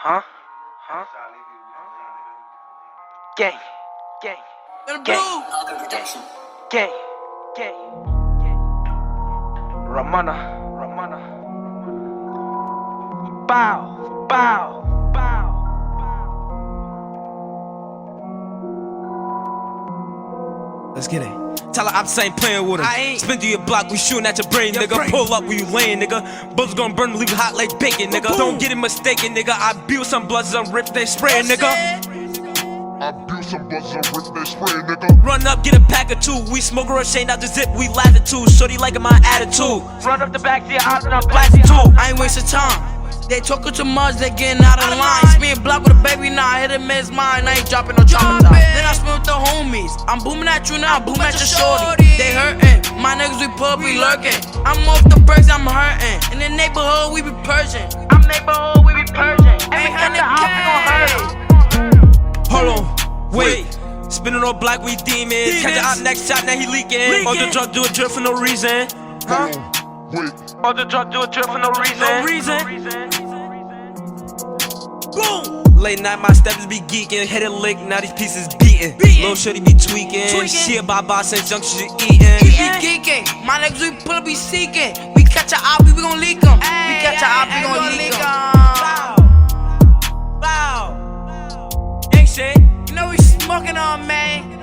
Huh? Gang. Gang. Munna. Bow. Let's get it. Tell her ops ain't playing with him. Spin through your block, we shooting at your brain, nigga. Pull up where you laying, nigga. Bullets gonna burn, leave you hot like bacon, nigga. Don't get it mistaken, nigga. I build some bloods on rip, they spraying, nigga. Run up, get a pack of two. We smoke or chain out the zip, we laugh at two. Shorty liking my attitude. Run up the back to your house and I'm blasting two. I ain't wasting time. They talking too much, they getting out of line. Spin block with a baby, now I hit him in his mind. I ain't dropping no trauma. Then I spin with the homies. I'm booming at you now, I'm booming at your shorty. They hurting, my niggas we pull up, we lurking. I'm off the bricks, I'm hurting. In the neighborhood, we be purging. Every hand in the house, Hold on, wait. Spinning on black, we demons. Catch it out next shot, now he leaking. All the drug do a drip for no reason. Huh? All the drug do a drip for no reason. Boom! Late night, my steps be geeking. Hit a lick, now these pieces beating. Lil' shorty be tweaking. She a bye-bye since young she eating. We be geeking, my niggas we pull up, we seeking. We catch a op, we gon' leak em. We catch a op, we gon' leak em. Bow. Ain't shit. You know we smoking on, man.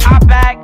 I back.